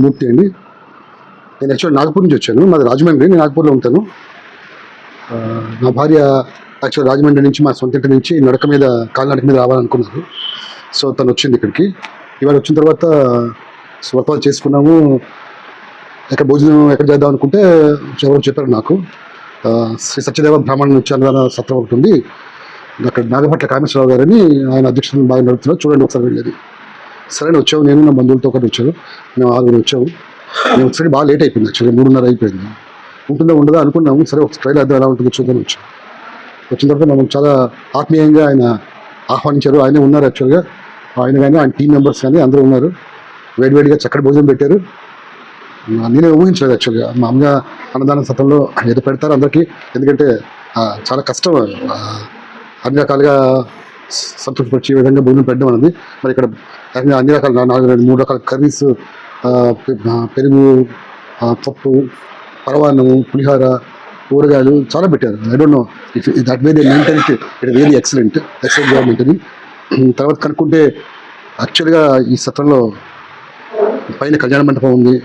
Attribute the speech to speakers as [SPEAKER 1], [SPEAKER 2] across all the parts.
[SPEAKER 1] మూర్తి అండి. నేను యాక్చువల్ నాగపూర్ నుంచి వచ్చాను. మాది రాజమండ్రి. నేను నాగపూర్లో ఉంటాను. నా భార్య యాక్చువల్ రాజమండ్రి నుంచి మా సొంత ఇంటి నుంచి నడక మీద కాలినడక మీద రావాలనుకున్నారు. సో తను వచ్చింది ఇక్కడికి. ఇవాళ వచ్చిన తర్వాత స్వల్పాలు చేసుకున్నాము. ఎక్కడ భోజనం ఎక్కడ చేద్దాం అనుకుంటే ఎవరు చెప్పారు నాకు, శ్రీ సత్యదేవ బ్రాహ్మణ అన్నదాన సత్రం ఒకటి ఉంది, అక్కడ నాగపట్ల కామేశ్వరరావు గారని ఆయన అధ్యక్షులను బాగా నడుపుతున్నారు, చూడండి ఒకసారి వెళ్ళేది. సరే వచ్చాము, నేను నా బంధువులతో ఒకటి వచ్చాను. మేము 6 వచ్చాము. మేము ఒకసారి బాగా లేట్ అయిపోయింది. యాక్చువల్లీ 3:30 అయిపోయింది. ఉంటుందా ఉండదా అనుకున్నాము. సరే ఒక ట్రైల్ అద్దం ఎలా ఉంటుందో చూద్దాం వచ్చాం. వచ్చిన తర్వాత మనం చాలా ఆత్మీయంగా ఆయన ఆహ్వానించారు. ఆయనే ఉన్నారు యాక్చువల్గా. ఆయన కానీ ఆయన టీం మెంబర్స్ కానీ అందరూ ఉన్నారు. వేడివేడిగా చక్కటి భోజనం పెట్టారు. నేనే ఊహించలేదు యాక్చువల్గా. మామూలుగా అన్నదాన సత్రంలో ఏదో పెడతారు అందరికీ, ఎందుకంటే చాలా కష్టం అన్ని రకాలుగా సంతృప్తిపరిచే విధంగా భోజనం పెట్టడం అనేది. మరి ఇక్కడ అన్ని రకాల 3 రకాల కర్రీస్, పెరుగు, పప్పు, పరవాన్నము, పులిహోర, కూరగాయలు చాలా పెట్టారు. I don't know if that way they maintain it really excellent government అది. తర్వాత కనుక్కుంటే యాక్చువల్గా ఈ సత్రంలో పైన కళ్యాణ మండపం ఉంది.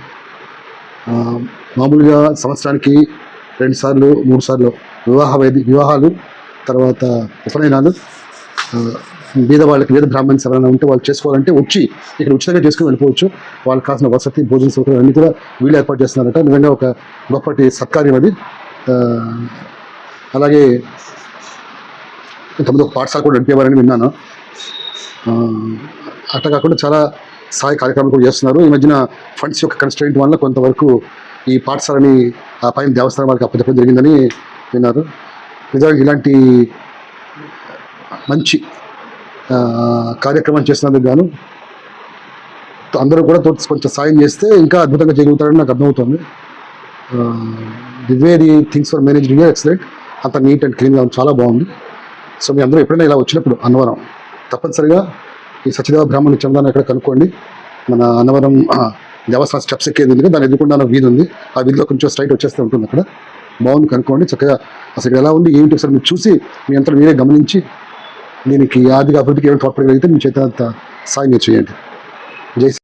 [SPEAKER 1] మామూలుగా సంవత్సరానికి 2 సార్లు 3 సార్లు వివాహాలు, తర్వాత ఉపనయనాలు, వేద వాళ్ళకి వేద బ్రాహ్మణ్స్ ఎవరైనా ఉంటే వాళ్ళు చేసుకోవాలంటే వచ్చి ఇక్కడ ఉచితంగా చేసుకుని వెళ్ళిపోవచ్చు. వాళ్ళకి కావాల్సిన వసతి, భోజన సౌకర్యాలు అన్నీ కూడా వీళ్ళు ఏర్పాటు చేస్తున్నారట. నిజంగా ఒక గొప్పటి సత్కార్యం అది. అలాగే ఇంతకుముందు ఒక పాఠశాల కూడా నడిపేవారని విన్నాను. అట్లా కాకుండా చాలా సహాయ కార్యక్రమాలు కూడా చేస్తున్నారు. ఈ మధ్యన ఫండ్స్ యొక్క కన్స్ట్రెయింట్ వల్ల కొంతవరకు ఈ పాఠశాలని ఆ పైన దేవస్థానం వాళ్ళకి అప్పచెప్పడం జరిగిందని విన్నారు. నిజంగా ఇలాంటి మంచి కార్యక్రమం చేసినందుకు గాను అందరూ కూడా కొంచెం సాయం చేస్తే ఇంకా అద్భుతంగా చేయగలుగుతారని నాకు అర్థమవుతుంది. The way the things for managing excellent, అంత నీట్ అండ్ క్లీన్గా చాలా బాగుంది. సో మీ అందరూ ఎప్పుడైనా ఇలా వచ్చినప్పుడు అన్నవరం తప్పనిసరిగా ఈ సత్యదేవ బ్రాహ్మణ చందాన్ని ఎక్కడ కనుక్కోండి. మన అన్నవరం దేవస్థానం స్టెప్స్ ఎక్కేది ఉంది, దాని ఎదుర్కొండా వీధి ఉంది. ఆ వీధిలో కొంచెం స్ట్రైట్ వచ్చేస్తూ ఉంటుంది. అక్కడ బాగుంది, కనుక్కోండి చక్కగా. అసలు ఎలా ఉంది ఏంటి ఒకసారి మీరు చూసి మీ అంతా మీరే గమనించి దీనికి ఆర్థిక అభివృద్ధికి ఏమైనా తోడ్పడగలిగితే మీ చేత సాయం చేయండి. జై